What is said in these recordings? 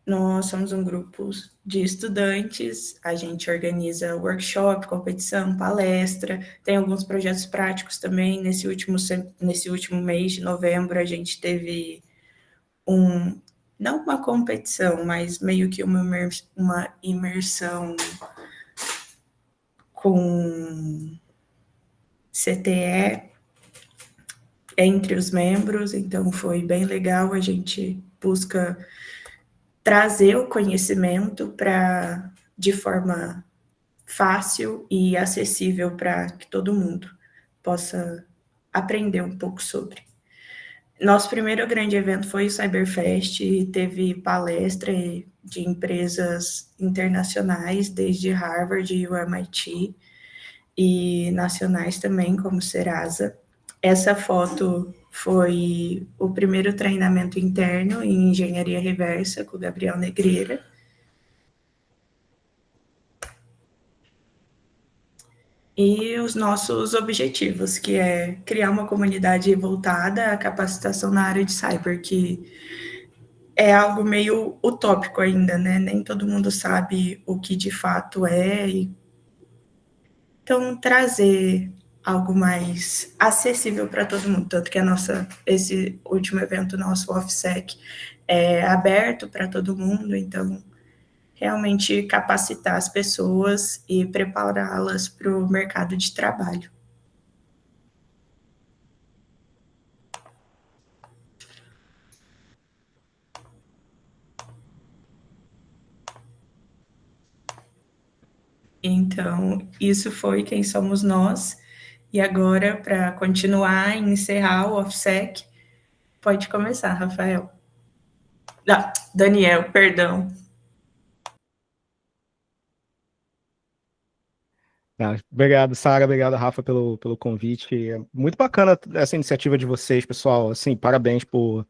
Nós somos um grupo de estudantes, a gente organiza workshop, competição, palestra, tem alguns projetos práticos também. Nesse último mês de novembro, a gente teve não uma competição, mas meio que uma imersão com CTE entre os membros, então foi bem legal. A gente busca trazer o conhecimento de forma fácil e acessível para que todo mundo possa aprender um pouco sobre. Nosso primeiro grande evento foi o Cyberfest e teve palestra de empresas internacionais, desde Harvard e o MIT, e nacionais também, como Serasa. Essa foto foi o primeiro treinamento interno em engenharia reversa com o Gabriel Negreira. E os nossos objetivos, que é criar uma comunidade voltada à capacitação na área de cyber, que é algo meio utópico ainda, né? Nem todo mundo sabe o que de fato é. Então, trazer algo mais acessível para todo mundo. Tanto que esse último evento nosso, o OffSec, é aberto para todo mundo. Então, realmente capacitar as pessoas e prepará-las para o mercado de trabalho. Então, isso foi quem somos nós. E agora, para continuar e encerrar o OffSec, pode começar, Rafael. Não, Daniel, perdão. Obrigado, Sara, obrigado, Rafa, pelo convite. É muito bacana essa iniciativa de vocês, pessoal. Assim, parabéns pelo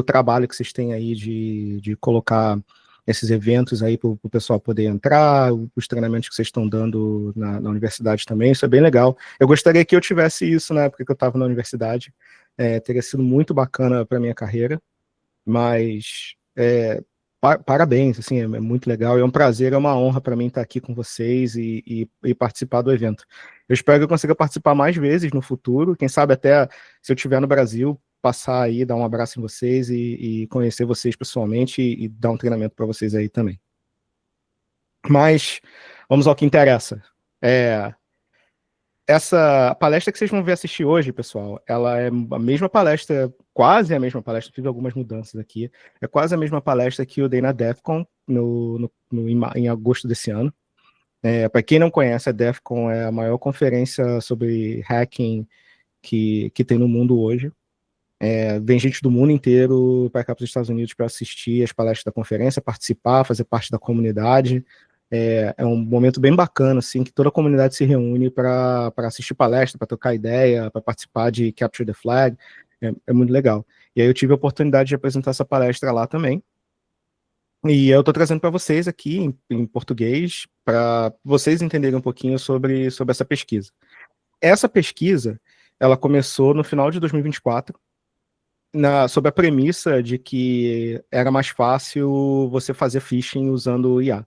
trabalho que vocês têm aí de colocar esses eventos aí para o pessoal poder entrar, os treinamentos que vocês estão dando na universidade também, isso é bem legal. Eu gostaria que eu tivesse isso na época que eu estava na universidade, teria sido muito bacana para a minha carreira, mas parabéns, assim, é muito legal, é um prazer, é uma honra para mim estar aqui com vocês e participar do evento. Eu espero que eu consiga participar mais vezes no futuro, quem sabe até se eu estiver no Brasil, passar aí, dar um abraço em vocês e conhecer vocês pessoalmente e dar um treinamento para vocês aí também. Mas vamos ao que interessa. Essa palestra que vocês vão ver assistir hoje, pessoal, ela é a mesma palestra, quase a mesma palestra, fiz algumas mudanças aqui, é quase a mesma palestra que eu dei na DEFCON em agosto desse ano. Para quem não conhece, a DEFCON é a maior conferência sobre hacking que tem no mundo hoje. Vem gente do mundo inteiro para cá para os Estados Unidos para assistir as palestras da conferência, participar, fazer parte da comunidade. É um momento bem bacana, assim, que toda a comunidade se reúne para assistir palestra, para trocar ideia, para participar de Capture the Flag. É muito legal. E aí eu tive a oportunidade de apresentar essa palestra lá também. E eu estou trazendo para vocês aqui em português, para vocês entenderem um pouquinho sobre essa pesquisa. Essa pesquisa, ela começou no final de 2024, sob a premissa de que era mais fácil você fazer phishing usando o IA.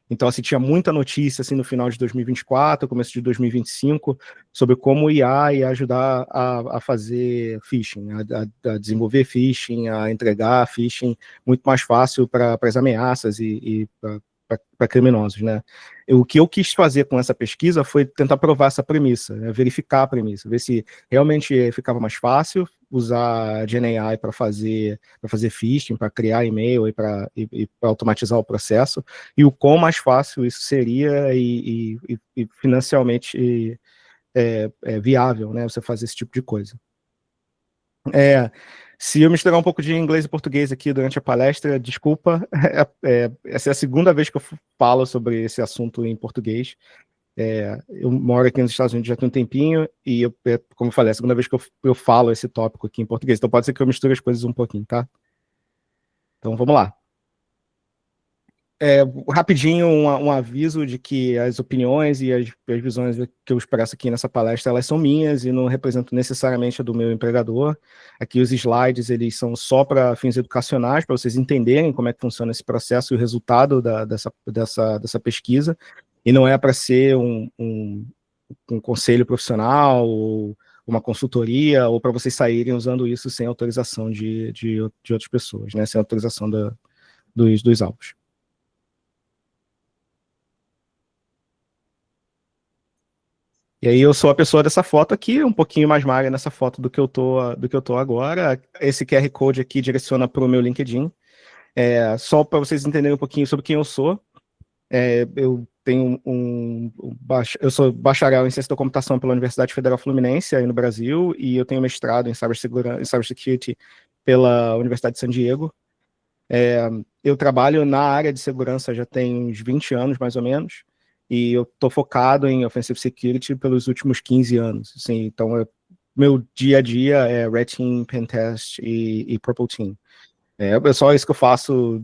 Então, assim, tinha muita notícia, assim, no final de 2024, começo de 2025, sobre como o IA ia ajudar a fazer phishing, a desenvolver phishing, a entregar phishing muito mais fácil para as ameaças e para criminosos, né? O que eu quis fazer com essa pesquisa foi tentar provar essa premissa, né? Verificar a premissa, ver se realmente ficava mais fácil usar GenAI para fazer phishing, para criar e-mail e para automatizar o processo, e o quão mais fácil isso seria e financeiramente viável, né? Você fazer esse tipo de coisa. Se eu misturar um pouco de inglês e português aqui durante a palestra, desculpa, essa é a segunda vez que eu falo sobre esse assunto em português. Eu moro aqui nos Estados Unidos já tem um tempinho, e, como eu falei, é a segunda vez que eu falo esse tópico aqui em português, então pode ser que eu misture as coisas um pouquinho, tá? Então vamos lá. Rapidinho, um aviso de que as opiniões e as visões que eu expresso aqui nessa palestra, elas são minhas e não representam necessariamente a do meu empregador. Aqui os slides, eles são só para fins educacionais, para vocês entenderem como é que funciona esse processo e o resultado dessa pesquisa, e não é para ser um conselho profissional ou uma consultoria, ou para vocês saírem usando isso sem autorização de outras pessoas, né? Sem autorização dos alvos. E aí eu sou a pessoa dessa foto aqui, um pouquinho mais magra nessa foto do que eu tô agora. Esse QR Code aqui direciona para o meu LinkedIn. Só para vocês entenderem um pouquinho sobre quem eu sou. Eu tenho eu sou bacharel em ciência da computação pela Universidade Federal Fluminense, aí no Brasil, e eu tenho mestrado em cybersecurity pela Universidade de San Diego. Eu trabalho na área de segurança já tem uns 20 anos, mais ou menos, e eu estou focado em offensive security pelos últimos 15 anos. Assim, então, meu dia a dia é Red Team, Pentest e Purple Team. É só isso que eu faço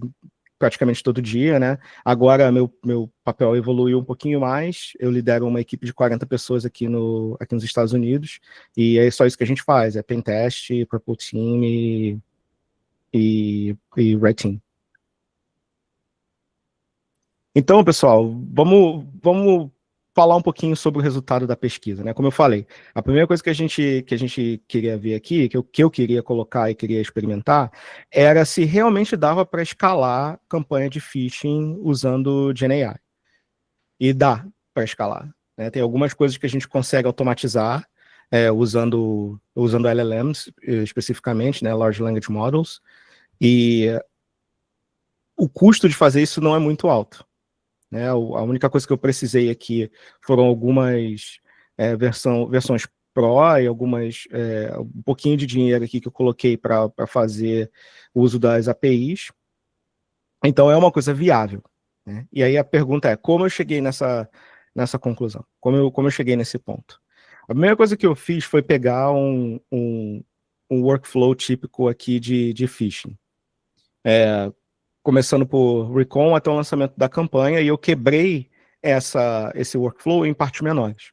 praticamente todo dia, né? Agora, meu papel evoluiu um pouquinho mais, eu lidero uma equipe de 40 pessoas aqui nos Estados Unidos, e é só isso que a gente faz, é Pentest, Purple Team e Red Team. Então, pessoal, vamos falar um pouquinho sobre o resultado da pesquisa, né? Como eu falei, a primeira coisa que a gente queria ver aqui, que eu queria colocar e queria experimentar, era se realmente dava para escalar campanha de phishing usando GenAI. E dá para escalar, né? Tem algumas coisas que a gente consegue automatizar usando LLMs especificamente, né? Large Language Models, e o custo de fazer isso não é muito alto. Né, a única coisa que eu precisei aqui foram algumas versões Pro e um pouquinho de dinheiro aqui que eu coloquei para fazer o uso das APIs. Então é uma coisa viável. Né? E aí a pergunta é, como eu cheguei nessa conclusão? Como eu cheguei nesse ponto? A primeira coisa que eu fiz foi pegar um workflow típico aqui de phishing. Começando por recon até o lançamento da campanha, e eu quebrei esse workflow em partes menores.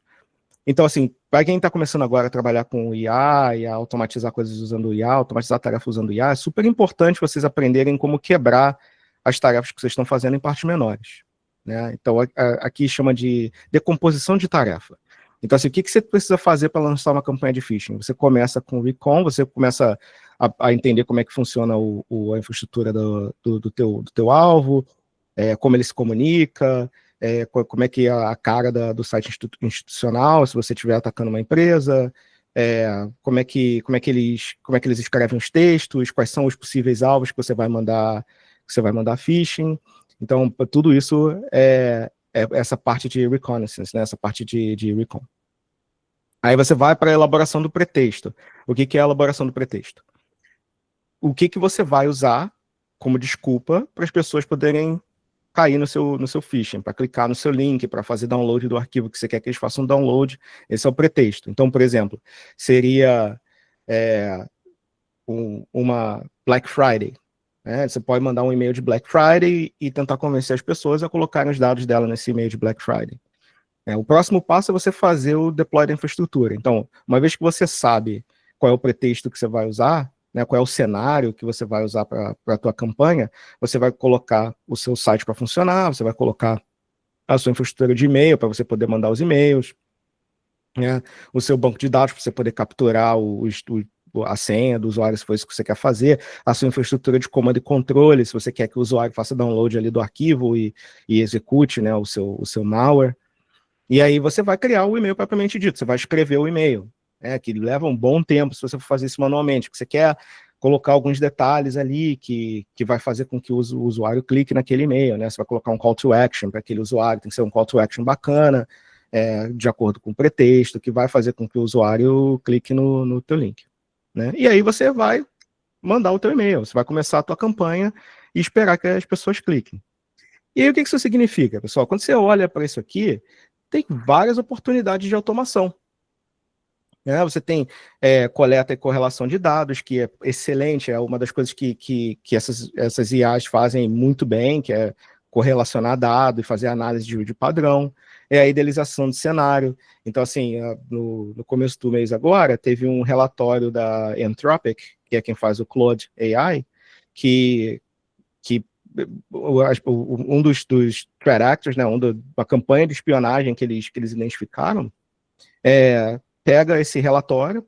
Então, assim, para quem está começando agora a trabalhar com IA e a automatizar coisas usando o IA, automatizar tarefas usando IA, é super importante vocês aprenderem como quebrar as tarefas que vocês estão fazendo em partes menores. Né? Então, aqui chama de decomposição de tarefa. Então, assim, o que você precisa fazer para lançar uma campanha de phishing? Você começa com o recon, você começa a entender como é que funciona a infraestrutura do teu alvo, como ele se comunica, como é que é a cara do site institucional, se você estiver atacando uma empresa, como é que eles escrevem os textos, quais são os possíveis alvos que você vai mandar phishing. Então, tudo isso é essa parte de reconnaissance, né, essa parte de recon. Aí você vai para a elaboração do pretexto. O que é a elaboração do pretexto? O que você vai usar como desculpa para as pessoas poderem cair no seu phishing, para clicar no seu link, para fazer download do arquivo que você quer que eles façam download. Esse é o pretexto. Então, por exemplo, seria uma Black Friday. Né? Você pode mandar um e-mail de Black Friday e tentar convencer as pessoas a colocarem os dados dela nesse e-mail de Black Friday. O próximo passo é você fazer o deploy da infraestrutura. Então, uma vez que você sabe qual é o pretexto que você vai usar, né, qual é o cenário que você vai usar para a tua campanha, você vai colocar o seu site para funcionar, você vai colocar a sua infraestrutura de e-mail para você poder mandar os e-mails, né, o seu banco de dados para você poder capturar a senha do usuário, se for isso que você quer fazer, a sua infraestrutura de comando e controle, se você quer que o usuário faça download ali do arquivo e execute, né, o seu malware. E aí você vai criar o e-mail propriamente dito, você vai escrever o e-mail, que leva um bom tempo se você for fazer isso manualmente, porque você quer colocar alguns detalhes ali que vai fazer com que o usuário clique naquele e-mail, né? Você vai colocar um call to action para aquele usuário, tem que ser um call to action bacana, de acordo com o pretexto, que vai fazer com que o usuário clique no teu link. Né? E aí você vai mandar o teu e-mail, você vai começar a tua campanha e esperar que as pessoas cliquem. E aí o que isso significa, pessoal? Quando você olha para isso aqui, tem várias oportunidades de automação. Você tem coleta e correlação de dados, que é excelente, é uma das coisas que essas IAs fazem muito bem, que é correlacionar dado e fazer análise de padrão, é a idealização de cenário. Então, assim, no começo do mês agora, teve um relatório da Anthropic, que é quem faz o Claude AI, que um dos threat actors, né, uma campanha de espionagem que eles identificaram, pega esse relatório,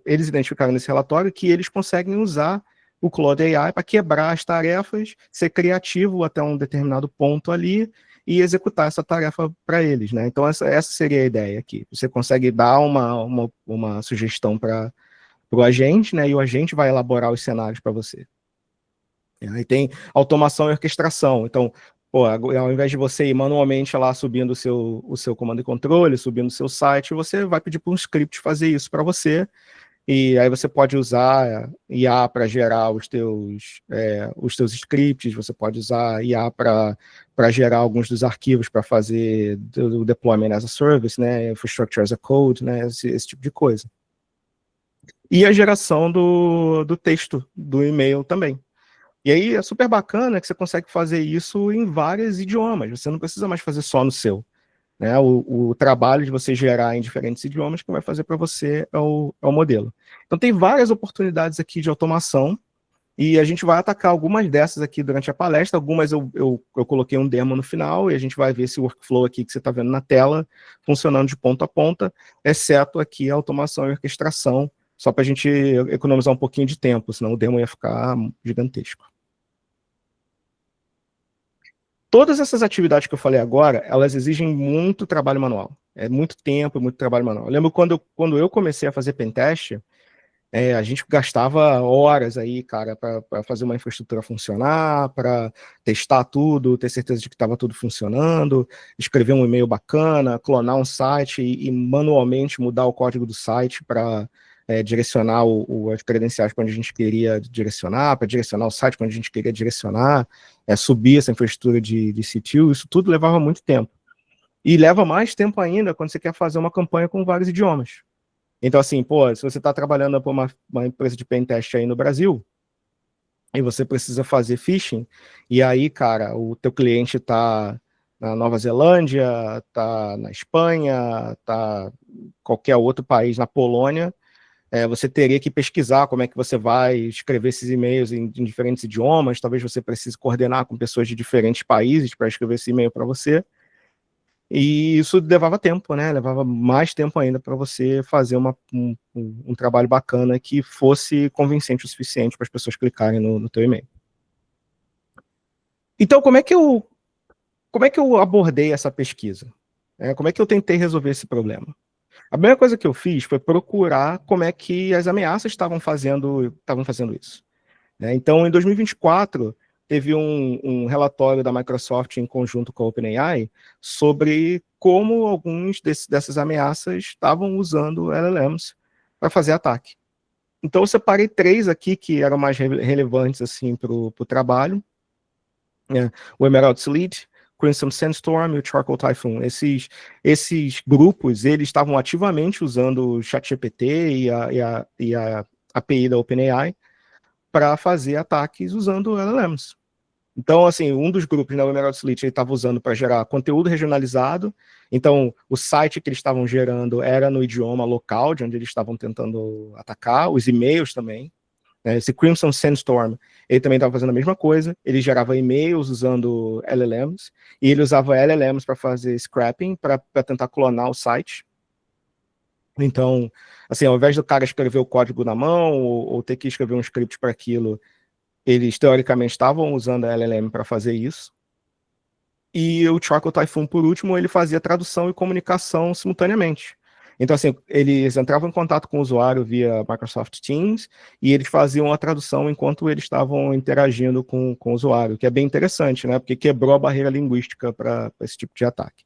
eles identificaram nesse relatório que eles conseguem usar o Claude AI para quebrar as tarefas, ser criativo até um determinado ponto ali e executar essa tarefa para eles, né? Então essa seria a ideia aqui. Você consegue dar uma sugestão para o agente, né? E o agente vai elaborar os cenários para você. Aí tem automação e orquestração. Então, ao invés de você ir manualmente lá subindo o seu comando e controle, subindo o seu site, você vai pedir para um script fazer isso para você. E aí você pode usar IA para gerar os teus scripts, você pode usar IA para gerar alguns dos arquivos para fazer o deployment as a service, né, infrastructure as a code, né, esse tipo de coisa. E a geração do texto, do e-mail também. E aí é super bacana que você consegue fazer isso em vários idiomas, você não precisa mais fazer só no seu. Né, o trabalho de você gerar em diferentes idiomas que vai fazer para você é o modelo. Então tem várias oportunidades aqui de automação, e a gente vai atacar algumas dessas aqui durante a palestra, algumas eu coloquei um demo no final, e a gente vai ver esse workflow aqui que você está vendo na tela, funcionando de ponta a ponta, exceto aqui a automação e orquestração, só para a gente economizar um pouquinho de tempo, senão o demo ia ficar gigantesco. Todas essas atividades que eu falei agora, elas exigem muito trabalho manual. É muito tempo, muito trabalho manual. Eu lembro quando eu comecei a fazer pentest, a gente gastava horas aí, cara, para fazer uma infraestrutura funcionar, para testar tudo, ter certeza de que estava tudo funcionando, escrever um e-mail bacana, clonar um site e manualmente mudar o código do site para direcionar as credenciais para onde a gente queria direcionar, para direcionar o site para onde a gente queria direcionar, subir essa infraestrutura de CTU, isso tudo levava muito tempo. E leva mais tempo ainda quando você quer fazer uma campanha com vários idiomas. Então, assim, se você está trabalhando para uma empresa de pentest aí no Brasil, e você precisa fazer phishing, e aí, cara, o teu cliente está na Nova Zelândia, está na Espanha, está em qualquer outro país, na Polônia, você teria que pesquisar como é que você vai escrever esses e-mails em diferentes idiomas, talvez você precise coordenar com pessoas de diferentes países para escrever esse e-mail para você, e isso levava tempo, né? Levava mais tempo ainda para você fazer um trabalho bacana que fosse convincente o suficiente para as pessoas clicarem no teu e-mail. Então, como é que eu abordei essa pesquisa? Como é que eu tentei resolver esse problema? A primeira coisa que eu fiz foi procurar como é que as ameaças estavam fazendo isso. Então, em 2024, teve um relatório da Microsoft em conjunto com a OpenAI sobre como alguns dessas ameaças estavam usando LLMs para fazer ataque. Então, eu separei 3 aqui que eram mais relevantes assim, para o trabalho. O Emerald Sleet, Crimson Sandstorm e o Charcoal Typhoon. Esses grupos, eles estavam ativamente usando o ChatGPT e a API da OpenAI para fazer ataques usando LLMs. Então, assim, um dos grupos, né, o Emerald Sleet, ele estava usando para gerar conteúdo regionalizado. Então, o site que eles estavam gerando era no idioma local, de onde eles estavam tentando atacar, os e-mails também. Esse Crimson Sandstorm, ele também estava fazendo a mesma coisa, ele gerava e-mails usando LLMs, e ele usava LLMs para fazer scrapping, para tentar clonar o site. Então, assim, ao invés do cara escrever o código na mão, ou ter que escrever um script para aquilo, eles teoricamente estavam usando a LLM para fazer isso. E o Charcoal Typhoon, por último, ele fazia tradução e comunicação simultaneamente. Então, assim, eles entravam em contato com o usuário via Microsoft Teams e eles faziam a tradução enquanto eles estavam interagindo com o usuário, que é bem interessante, né? Porque quebrou a barreira linguística para esse tipo de ataque.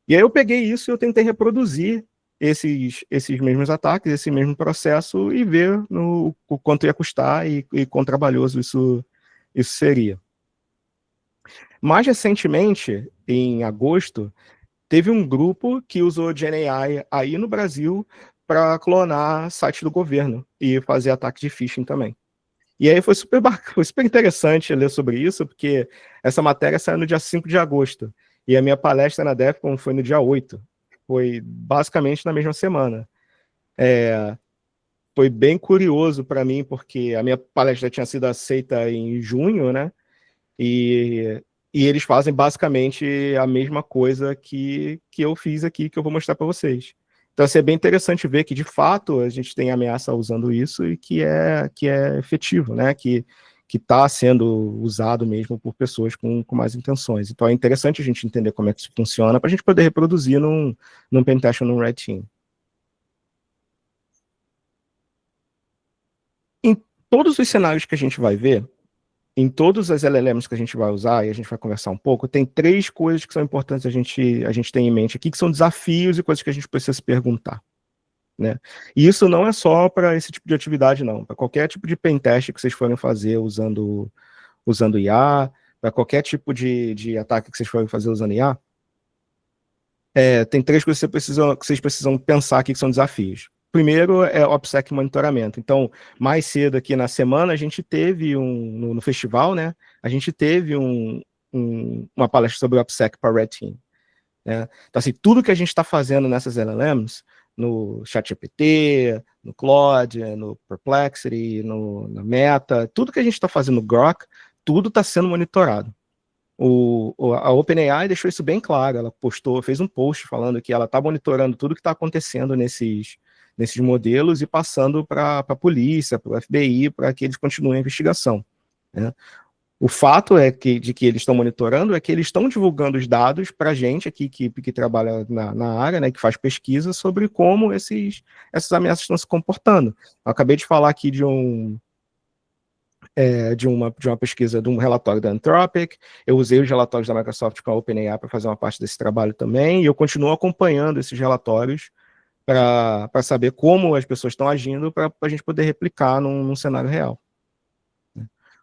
E aí eu peguei isso e eu tentei reproduzir esses mesmos ataques, esse mesmo processo e ver o quanto ia custar e quão trabalhoso isso seria. Mais recentemente, em agosto, teve um grupo que usou GenAI aí no Brasil para clonar site do governo e fazer ataque de phishing também. E aí foi super interessante ler sobre isso, porque essa matéria saiu no dia 5 de agosto, e a minha palestra na DEFCON foi no dia 8. Foi basicamente na mesma semana. Foi bem curioso para mim, porque a minha palestra tinha sido aceita em junho, né? E eles fazem basicamente a mesma coisa que eu fiz aqui, que eu vou mostrar para vocês. Então, assim, é bem interessante ver que, de fato, a gente tem ameaça usando isso e que é efetivo, né? Que está sendo usado mesmo por pessoas com mais intenções. Então, é interessante a gente entender como é que isso funciona para a gente poder reproduzir num pentest ou num red team. Em todos os cenários que a gente vai ver, em todas as LLMs que a gente vai usar, e a gente vai conversar um pouco, tem 3 coisas que são importantes a gente ter em mente aqui, que são desafios e coisas que a gente precisa se perguntar. Né? E isso não é só para esse tipo de atividade, não. Para qualquer tipo de pentest que vocês forem fazer usando IA, para qualquer tipo de ataque que vocês forem fazer usando IA, tem 3 coisas que vocês precisam pensar aqui que são desafios. Primeiro é OPSEC monitoramento. Então, mais cedo aqui na semana, a gente teve no festival, né? A gente teve uma palestra sobre OPSEC para Red Team. Né? Então, assim, tudo que a gente está fazendo nessas LLMs, no ChatGPT, no Claude, no Perplexity, na Meta, tudo que a gente está fazendo no Grok, tudo está sendo monitorado. A OpenAI deixou isso bem claro, ela fez um post falando que ela está monitorando tudo que está acontecendo nesses modelos e passando para a polícia, para o FBI, para que eles continuem a investigação. Né? O fato de que eles estão monitorando é que eles estão divulgando os dados para a gente aqui que trabalha na área, né, que faz pesquisa sobre como essas ameaças estão se comportando. Eu acabei de falar aqui de uma pesquisa, de um relatório da Anthropic, eu usei os relatórios da Microsoft com a OpenAI para fazer uma parte desse trabalho também, e eu continuo acompanhando esses relatórios para saber como as pessoas estão agindo para a gente poder replicar num cenário real.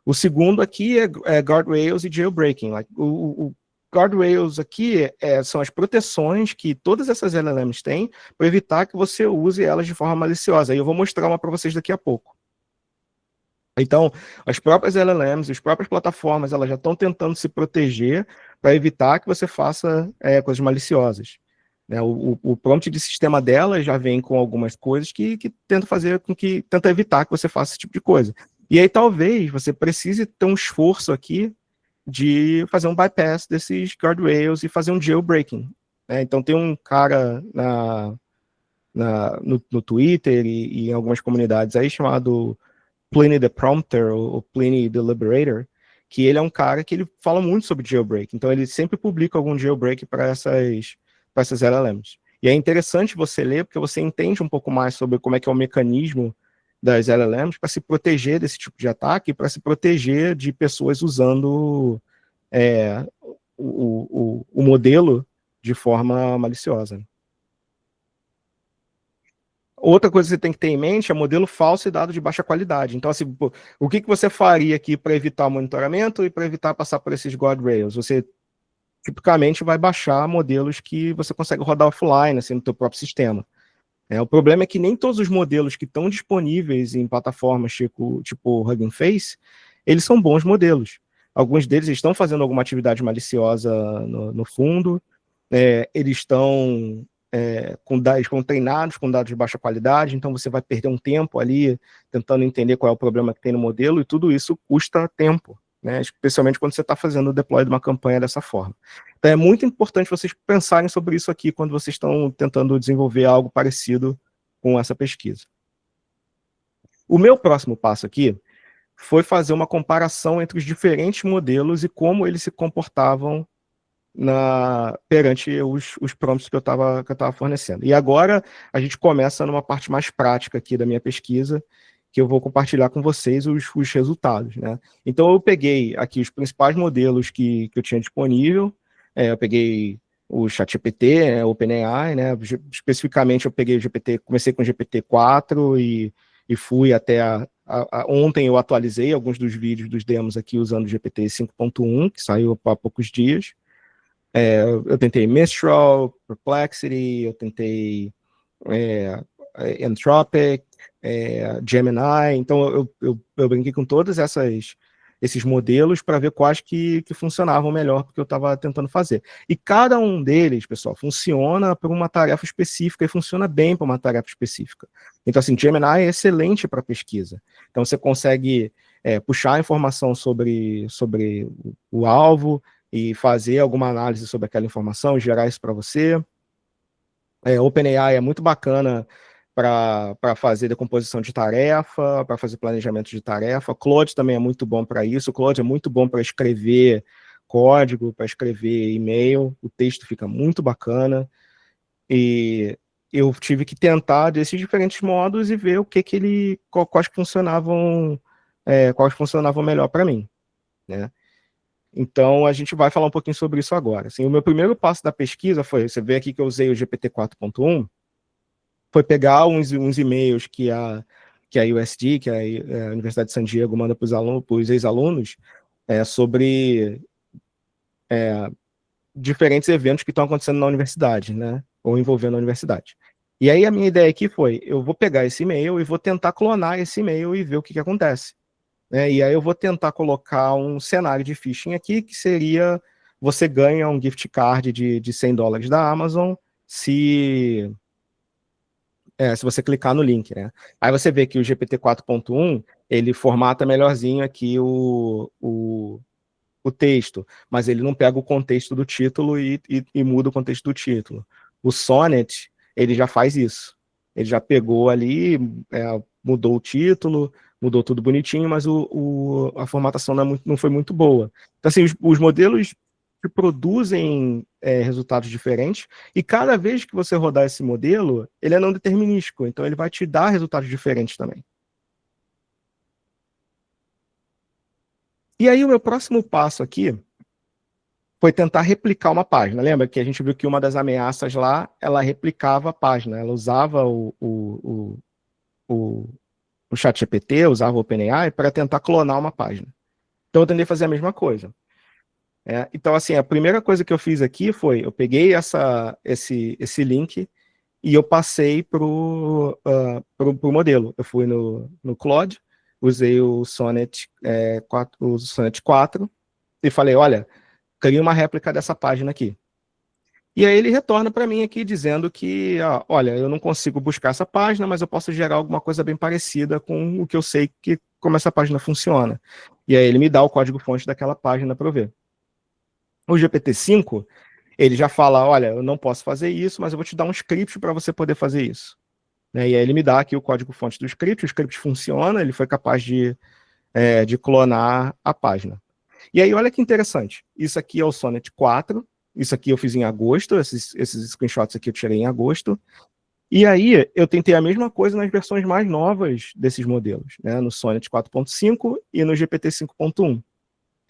O segundo aqui é guardrails e jailbreaking. O guardrails aqui são as proteções que todas essas LLMs têm para evitar que você use elas de forma maliciosa. E eu vou mostrar uma para vocês daqui a pouco. Então, as próprias LLMs, as próprias plataformas, elas já estão tentando se proteger para evitar que você faça coisas maliciosas. Né? O prompt de sistema dela já vem com algumas coisas que tenta evitar que você faça esse tipo de coisa. E aí talvez você precise ter um esforço aqui de fazer um bypass desses guardrails e fazer um jailbreaking. Né? Então tem um cara no Twitter e em algumas comunidades aí chamado Pliny the Prompter ou Pliny the Liberator, que ele é um cara que ele fala muito sobre jailbreak. Então ele sempre publica algum jailbreak para essas LLMs. E é interessante você ler, porque você entende um pouco mais sobre como é que é o mecanismo das LLMs para se proteger desse tipo de ataque, para se proteger de pessoas usando o modelo de forma maliciosa. Outra coisa que você tem que ter em mente é modelo falso e dado de baixa qualidade. Então, assim, o que você faria aqui para evitar o monitoramento e para evitar passar por esses guardrails? Você tipicamente vai baixar modelos que você consegue rodar offline, assim, no teu próprio sistema. O problema é que nem todos os modelos que estão disponíveis em plataformas tipo Hugging Face, eles são bons modelos. Alguns deles estão fazendo alguma atividade maliciosa no fundo, eles estão treinados com dados de baixa qualidade, então você vai perder um tempo ali tentando entender qual é o problema que tem no modelo, e tudo isso custa tempo, né? Especialmente quando você está fazendo o deploy de uma campanha dessa forma. Então é muito importante vocês pensarem sobre isso aqui quando vocês estão tentando desenvolver algo parecido com essa pesquisa. O meu próximo passo aqui foi fazer uma comparação entre os diferentes modelos e como eles se comportavam perante os prompts que eu estava fornecendo. E agora a gente começa numa parte mais prática aqui da minha pesquisa, que eu vou compartilhar com vocês os resultados. Né? Então eu peguei aqui os principais modelos que eu tinha disponível, eu peguei o ChatGPT, o OpenAI, né? Especificamente eu peguei o GPT, comecei com o GPT-4 e fui até ontem eu atualizei alguns dos vídeos dos demos aqui usando o GPT 5.1, que saiu há poucos dias. Eu tentei Mistral, Perplexity, eu tentei Anthropic, Gemini. Então eu brinquei com todos esses modelos para ver quais que funcionavam melhor porque eu estava tentando fazer. E cada um deles, pessoal, funciona para uma tarefa específica e funciona bem para uma tarefa específica. Então, assim, Gemini é excelente para pesquisa. Então, você consegue puxar informação sobre o alvo e fazer alguma análise sobre aquela informação, gerar isso para você. OpenAI é muito bacana para fazer decomposição de tarefa, para fazer planejamento de tarefa. Claude também é muito bom para isso. Claude é muito bom para escrever código, para escrever e-mail. O texto fica muito bacana. E eu tive que tentar desses diferentes modos e ver quais funcionavam melhor para mim, né? Então, a gente vai falar um pouquinho sobre isso agora. Assim, o meu primeiro passo da pesquisa foi, você vê aqui que eu usei o GPT 4.1, foi pegar uns e-mails que a USD, que a Universidade de San Diego, manda para os ex-alunos sobre diferentes eventos que estão acontecendo na universidade, né? Ou envolvendo a universidade. E aí a minha ideia aqui foi, eu vou pegar esse e-mail e vou tentar clonar esse e-mail e ver o que acontece. E aí eu vou tentar colocar um cenário de phishing aqui, que seria, você ganha um gift card de $100 da Amazon se você clicar no link, né? Aí você vê que o GPT 4.1, ele formata melhorzinho aqui o texto, mas ele não pega o contexto do título e muda o contexto do título. O Sonnet, ele já faz isso. Ele já pegou ali, mudou o título, mudou tudo bonitinho, mas a formatação não foi muito boa. Então, assim, os modelos que produzem resultados diferentes, e cada vez que você rodar esse modelo, ele é não determinístico, então ele vai te dar resultados diferentes também. E aí o meu próximo passo aqui foi tentar replicar uma página. Lembra que a gente viu que uma das ameaças lá, ela replicava a página, ela usava o ChatGPT, usava o OpenAI para tentar clonar uma página. Então eu tentei fazer a mesma coisa. Então, assim, a primeira coisa que eu fiz aqui foi, eu peguei esse link e eu passei pro modelo. Eu fui no Claude, usei o Sonnet 4 e falei, olha, cria uma réplica dessa página aqui. E aí ele retorna para mim aqui dizendo que, olha, eu não consigo buscar essa página, mas eu posso gerar alguma coisa bem parecida com o que eu sei como essa página funciona. E aí ele me dá o código-fonte daquela página para eu ver. O GPT-5, ele já fala, olha, eu não posso fazer isso, mas eu vou te dar um script para você poder fazer isso. E aí ele me dá aqui o código-fonte do script, o script funciona, ele foi capaz de clonar a página. E aí, olha que interessante, isso aqui é o Sonnet 4, isso aqui eu fiz em agosto, esses screenshots aqui eu tirei em agosto, e aí eu tentei a mesma coisa nas versões mais novas desses modelos, né, no Sonnet 4.5 e no GPT 5.1.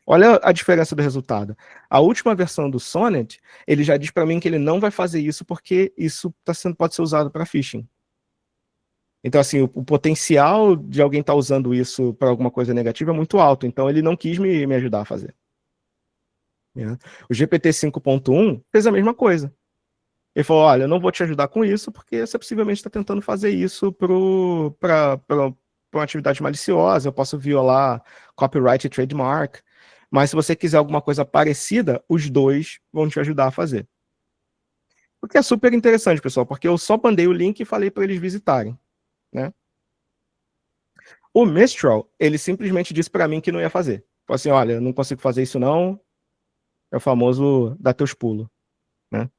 Olha a diferença do resultado. A última versão do Sonnet, ele já diz para mim que ele não vai fazer isso porque isso pode ser usado para phishing. Então, assim, o potencial de alguém estar usando isso para alguma coisa negativa é muito alto. Então, ele não quis me ajudar a fazer. O GPT 5.1 fez a mesma coisa. Ele falou, olha, eu não vou te ajudar com isso porque você possivelmente está tentando fazer isso para uma atividade maliciosa, eu posso violar copyright e trademark. Mas se você quiser alguma coisa parecida, os dois vão te ajudar a fazer. O que é super interessante, pessoal, porque eu só mandei o link e falei para eles visitarem, né? O Mistral, ele simplesmente disse para mim que não ia fazer. Falou assim, olha, eu não consigo fazer isso não, é o famoso dar teus pulos, né?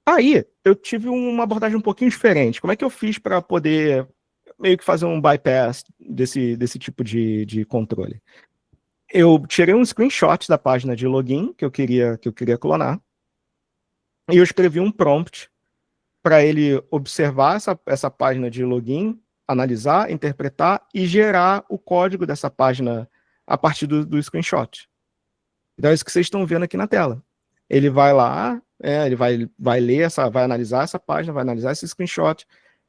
Aí, eu tive uma abordagem um pouquinho diferente. Como é que eu fiz para poder meio que fazer um bypass desse tipo de controle? Eu tirei um screenshot da página de login que eu queria clonar e eu escrevi um prompt para ele observar essa página de login, analisar, interpretar e gerar o código dessa página a partir do screenshot. Então é isso que vocês estão vendo aqui na tela. Ele vai lá, ele vai ler vai analisar essa página, vai analisar esse screenshot,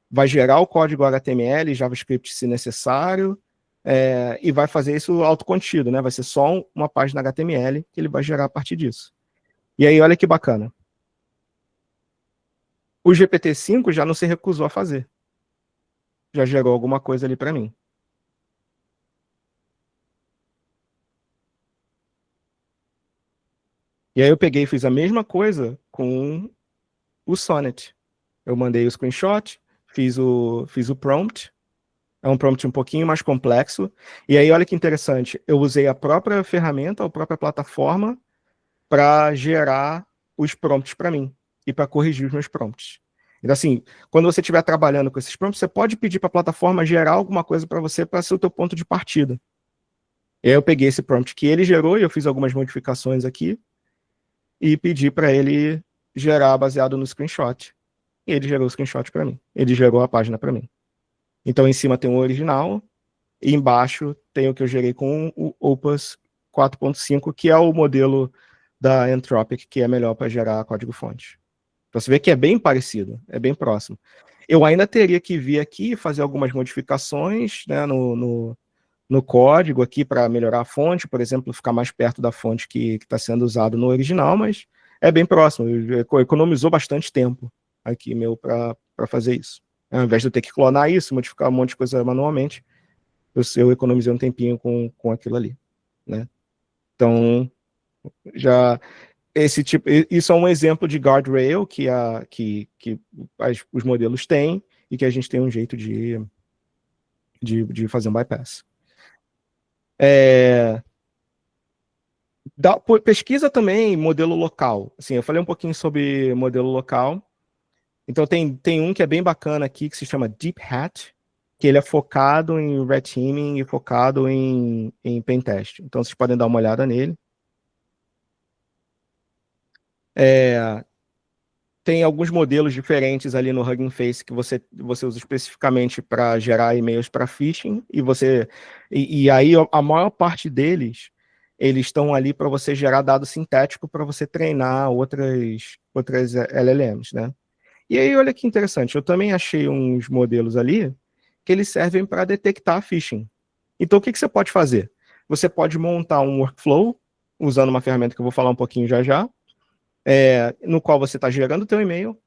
vai gerar o código HTML, JavaScript se necessário, e vai fazer isso autocontido, né? Vai ser só uma página HTML que ele vai gerar a partir disso. E aí, olha que bacana. O GPT-5 já não se recusou a fazer. Já gerou alguma coisa ali para mim. E aí eu peguei e fiz a mesma coisa com o Sonnet. Eu mandei o screenshot, fiz o prompt. É um prompt um pouquinho mais complexo. E aí, olha que interessante, eu usei a própria ferramenta, a própria plataforma, para gerar os prompts para mim e para corrigir os meus prompts. Então, assim, quando você estiver trabalhando com esses prompts, você pode pedir para a plataforma gerar alguma coisa para você para ser o teu ponto de partida. E aí eu peguei esse prompt que ele gerou e eu fiz algumas modificações aqui e pedi para ele gerar baseado no screenshot. E ele gerou o screenshot para mim. Ele gerou a página para mim. Então, em cima tem o original e embaixo tem o que eu gerei com o Opus 4.5, que é o modelo da Anthropic, que é melhor para gerar código-fonte. Então, você vê que é bem parecido, é bem próximo. Eu ainda teria que vir aqui e fazer algumas modificações, né, no código aqui para melhorar a fonte, por exemplo, ficar mais perto da fonte que está sendo usado no original, mas é bem próximo. Economizou bastante tempo aqui meu para fazer isso. Ao invés de eu ter que clonar isso, modificar um monte de coisa manualmente, eu economizei um tempinho com aquilo ali, né? Então, já esse tipo, isso é um exemplo de guardrail que os modelos têm e que a gente tem um jeito de fazer um bypass. Pesquisa também modelo local. Assim, eu falei um pouquinho sobre modelo local. Então tem um que é bem bacana aqui que se chama Deep Hat, que ele é focado em red teaming e focado em pentest. Então vocês podem dar uma olhada nele. Tem alguns modelos diferentes ali no Hugging Face que você usa especificamente para gerar e-mails para phishing, e aí a maior parte deles, eles estão ali para você gerar dado sintético para você treinar outras LLMs, né? E aí, olha que interessante, eu também achei uns modelos ali que eles servem para detectar phishing. Então, o que você pode fazer? Você pode montar um workflow, usando uma ferramenta que eu vou falar um pouquinho já já, no qual você está gerando o teu e-mail,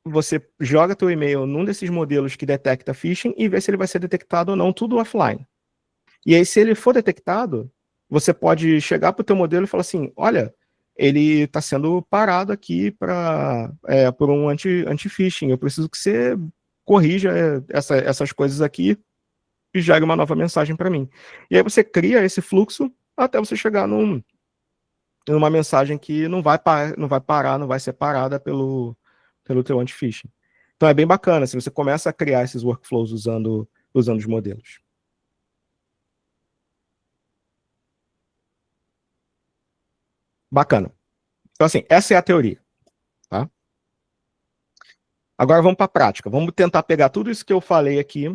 você joga teu e-mail num desses modelos que detecta phishing e vê se ele vai ser detectado ou não, tudo offline. E aí, se ele for detectado, você pode chegar para o teu modelo e falar assim, olha, ele está sendo parado aqui por um anti-phishing, eu preciso que você corrija essas coisas aqui e jogue uma nova mensagem para mim. E aí você cria esse fluxo até você chegar numa mensagem que não vai parar, não vai ser parada pelo teu anti-phishing. Então é bem bacana, se você começa a criar esses workflows usando os modelos. Bacana. Então, assim, essa é a teoria. Tá? Agora vamos para a prática. Vamos tentar pegar tudo isso que eu falei aqui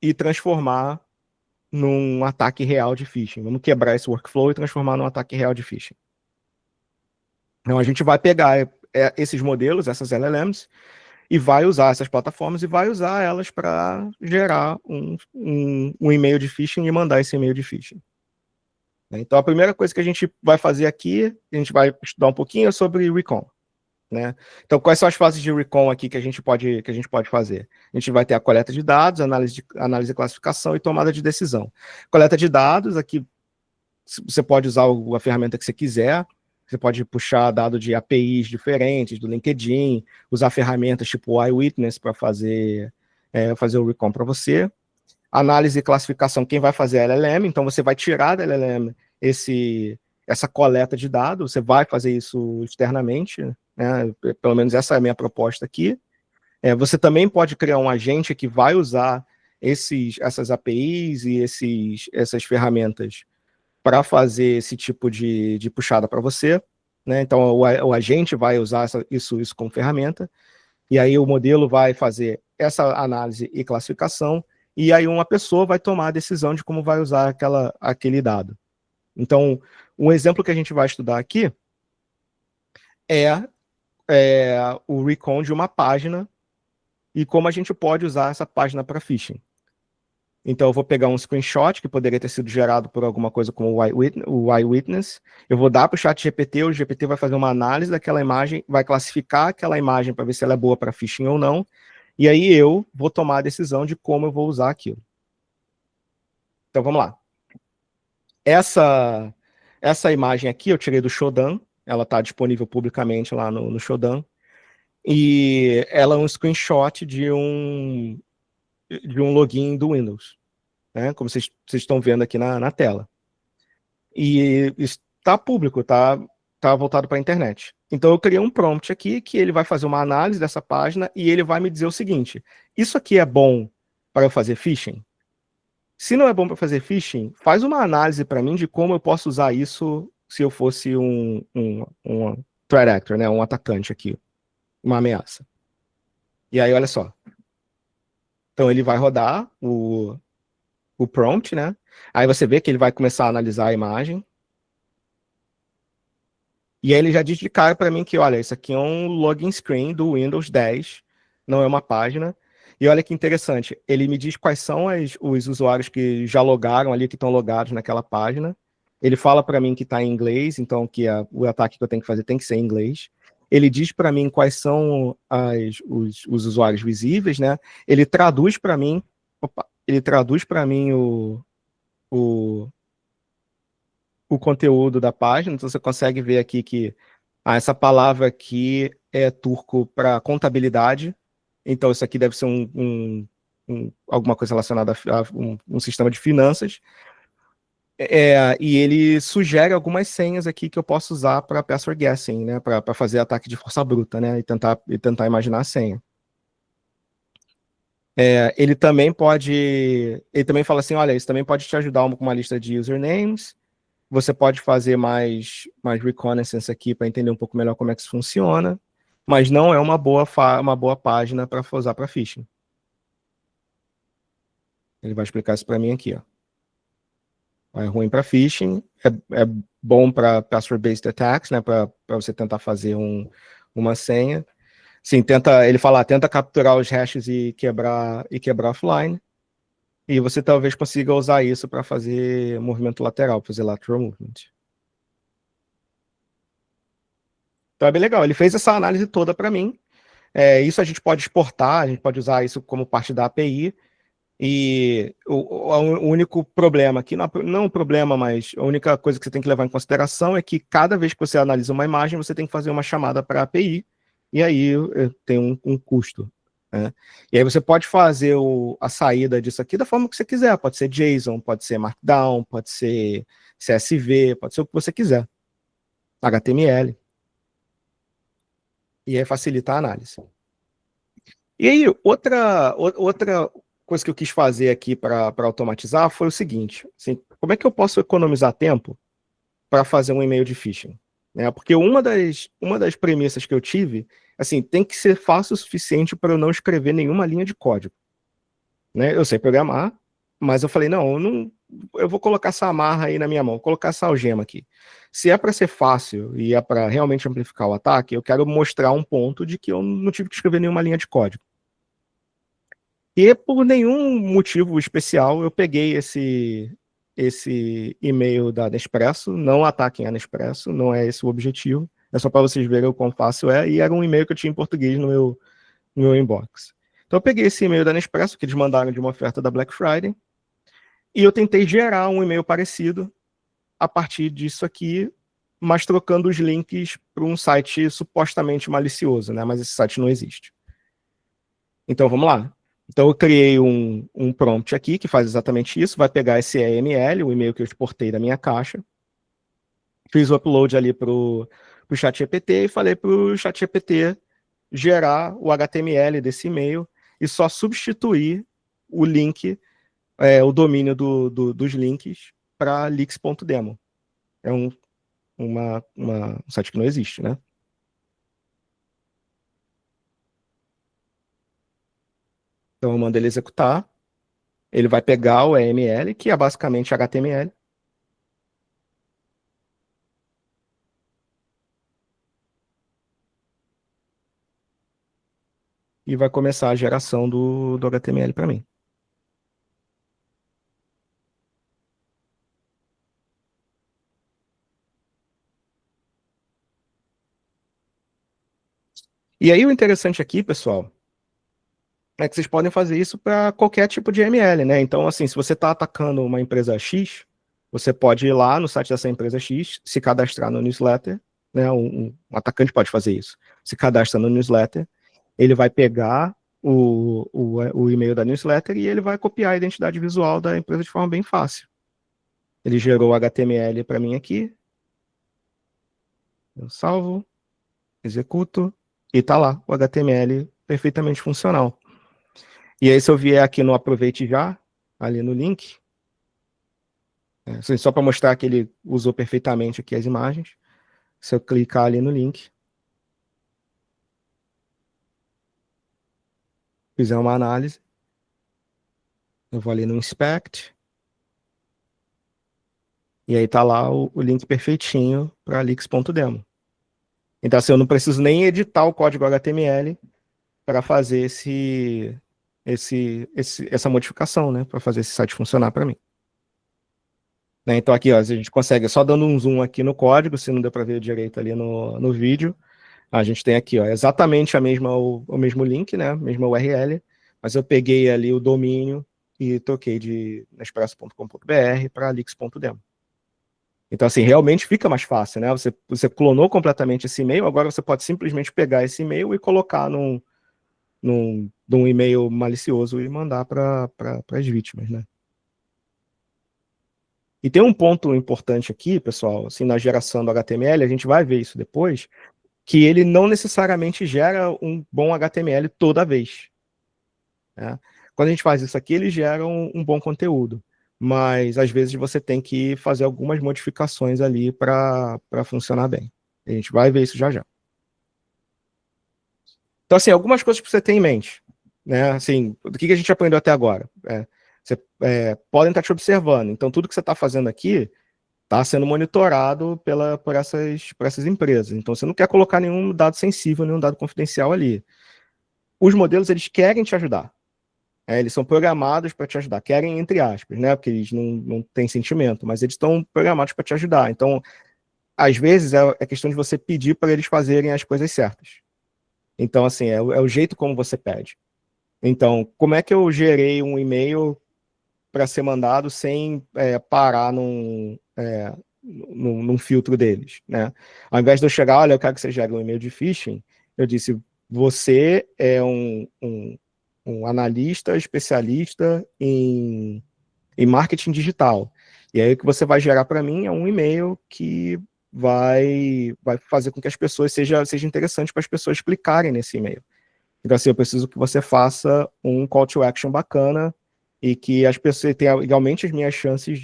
e transformar num ataque real de phishing. Vamos quebrar esse workflow e transformar num ataque real de phishing. Então, a gente vai pegar esses modelos, essas LLMs, e vai usar essas plataformas e vai usar elas para gerar um e-mail de phishing e mandar esse e-mail de phishing. Então, a primeira coisa que a gente vai fazer aqui, a gente vai estudar um pouquinho sobre recon. Né? Então, quais são as fases de recon aqui que a gente pode fazer? A gente vai ter a coleta de dados, análise e classificação e tomada de decisão. Coleta de dados, aqui você pode usar a ferramenta que você quiser, você pode puxar dado de APIs diferentes, do LinkedIn, usar ferramentas tipo o Eyewitness para fazer o recon para você. Análise e classificação, quem vai fazer é a LLM, então você vai tirar da LLM essa coleta de dados, você vai fazer isso externamente, né? Pelo menos essa é a minha proposta aqui. Você também pode criar um agente que vai usar essas APIs e essas ferramentas para fazer esse tipo de puxada para você, né? Então o agente vai usar isso como ferramenta, e aí o modelo vai fazer essa análise e classificação, e aí uma pessoa vai tomar a decisão de como vai usar aquele dado. Então, um exemplo que a gente vai estudar aqui é o recon de uma página e como a gente pode usar essa página para phishing. Então eu vou pegar um screenshot que poderia ter sido gerado por alguma coisa como o Eyewitness, eu vou dar para o chat GPT, o GPT vai fazer uma análise daquela imagem, vai classificar aquela imagem para ver se ela é boa para phishing ou não, e aí eu vou tomar a decisão de como eu vou usar aquilo. Então vamos lá. Essa imagem aqui eu tirei do Shodan, ela está disponível publicamente lá no Shodan, e ela é um screenshot de um login do Windows, né? Como vocês estão vendo aqui na tela. E está público, tá voltado para a internet. Então eu criei um prompt aqui que ele vai fazer uma análise dessa página e ele vai me dizer o seguinte: isso aqui é bom para eu fazer phishing? Se não é bom para fazer phishing, faz uma análise para mim de como eu posso usar isso se eu fosse um threat actor, né? Um atacante aqui, uma ameaça. E aí, olha só. Então ele vai rodar o prompt, né? Aí você vê que ele vai começar a analisar a imagem. E aí ele já diz de cara para mim que, olha, isso aqui é um login screen do Windows 10, não é uma página. E olha que interessante, ele me diz quais são os usuários que já logaram ali, que estão logados naquela página. Ele fala para mim que está em inglês, então que o ataque que eu tenho que fazer tem que ser em inglês. Ele diz para mim quais são os usuários visíveis, né? Ele traduz para mim, o, o conteúdo da página, então você consegue ver aqui que essa palavra aqui é turco para contabilidade, então isso aqui deve ser alguma coisa relacionada a um sistema de finanças. E ele sugere algumas senhas aqui que eu posso usar para password guessing, né, para fazer ataque de força bruta, né, e tentar imaginar a senha. Ele também fala assim, olha, isso também pode te ajudar com uma lista de usernames. Você pode fazer mais reconnaissance aqui para entender um pouco melhor como é que isso funciona, mas não é uma boa página para usar para phishing. Ele vai explicar isso para mim aqui, ó. É ruim para phishing, é bom para password-based attacks, né, para você tentar fazer uma senha. Sim, ele fala, tenta capturar os hashes e quebrar offline. E você talvez consiga usar isso para fazer movimento lateral, fazer lateral movement. Então é bem legal. Ele fez essa análise toda para mim. Isso a gente pode exportar, a gente pode usar isso como parte da API. E o único problema aqui, não um problema, mas a única coisa que você tem que levar em consideração é que cada vez que você analisa uma imagem, você tem que fazer uma chamada para a API, e aí tem um custo. Né? E aí você pode fazer a saída disso aqui da forma que você quiser. Pode ser JSON, pode ser Markdown, pode ser CSV, pode ser o que você quiser. HTML. E aí facilita a análise. E aí, outra coisa que eu quis fazer aqui para automatizar foi o seguinte: assim, como é que eu posso economizar tempo para fazer um e-mail de phishing? Né? Porque uma das premissas que eu tive, assim, tem que ser fácil o suficiente para eu não escrever nenhuma linha de código. Né? Eu sei programar, mas eu falei, não, eu vou colocar essa amarra aí na minha mão, vou colocar essa algema aqui. Se é para ser fácil e é para realmente amplificar o ataque, eu quero mostrar um ponto de que eu não tive que escrever nenhuma linha de código. E por nenhum motivo especial, eu peguei esse e-mail da Nespresso, não ataquem a Nespresso, não é esse o objetivo, é só para vocês verem o quão fácil é, e era um e-mail que eu tinha em português no meu inbox. Então eu peguei esse e-mail da Nespresso, que eles mandaram de uma oferta da Black Friday, e eu tentei gerar um e-mail parecido a partir disso aqui, mas trocando os links para um site supostamente malicioso, né? Mas esse site não existe. Então vamos lá. Então eu criei um prompt aqui que faz exatamente isso, vai pegar esse EML, o e-mail que eu exportei da minha caixa, fiz o upload ali para o ChatGPT e falei para o ChatGPT gerar o HTML desse e-mail e só substituir o link, o domínio dos links para leaks.demo. É um site que não existe, né? Então eu mando ele executar, ele vai pegar o EML, que é basicamente HTML, e vai começar a geração do HTML para mim. E aí o interessante aqui, pessoal, é que vocês podem fazer isso para qualquer tipo de ML, né? Então, assim, se você está atacando uma empresa X, você pode ir lá no site dessa empresa X, se cadastrar no newsletter, né? Um atacante pode fazer isso. Se cadastra no newsletter, ele vai pegar o e-mail da newsletter e ele vai copiar a identidade visual da empresa de forma bem fácil. Ele gerou o HTML para mim aqui, eu salvo, executo, e tá lá, o HTML perfeitamente funcional. E aí, se eu vier aqui no Aproveite Já, ali no link, só para mostrar que ele usou perfeitamente aqui as imagens, se eu clicar ali no link, fizer uma análise, eu vou ali no Inspect, e aí tá lá o link perfeitinho para Leaks.demo. Então, assim, eu não preciso nem editar o código HTML para fazer essa modificação, né? Para fazer esse site funcionar para mim. Né? Então, aqui, ó, a gente consegue, só dando um zoom aqui no código, se não deu para ver direito ali no vídeo, a gente tem aqui, ó, exatamente o mesmo link, né? Mesma URL, mas eu peguei ali o domínio e troquei de Nespresso.com.br para Leaks.demo. Então, assim, realmente fica mais fácil, né? Você clonou completamente esse e-mail, agora você pode simplesmente pegar esse e-mail e colocar num e-mail malicioso e mandar para as vítimas, né? E tem um ponto importante aqui, pessoal, assim, na geração do HTML, a gente vai ver isso depois, que ele não necessariamente gera um bom HTML toda vez. Né? Quando a gente faz isso aqui, ele gera um bom conteúdo, mas às vezes você tem que fazer algumas modificações ali para funcionar bem. A gente vai ver isso já já. Então, assim, algumas coisas para você ter em mente. Né? Assim, do que a gente aprendeu até agora? Você podem estar te observando. Então, tudo que você está fazendo aqui está sendo monitorado por essas empresas. Então, você não quer colocar nenhum dado sensível, nenhum dado confidencial ali. Os modelos, eles querem te ajudar. Eles são programados para te ajudar. Querem, entre aspas, né? Porque eles não têm sentimento, mas eles estão programados para te ajudar. Então, às vezes, é questão de você pedir para eles fazerem as coisas certas. Então, assim, é o jeito como você pede. Então, como é que eu gerei um e-mail para ser mandado sem parar num filtro deles, né? Ao invés de eu chegar, olha, eu quero que você gere um e-mail de phishing, eu disse, você é um analista especialista em marketing digital. E aí o que você vai gerar para mim é um e-mail que vai fazer com que as pessoas seja interessante para as pessoas clicarem nesse e-mail. Então, assim, eu preciso que você faça um call to action bacana e que as pessoas tenham igualmente as minhas chances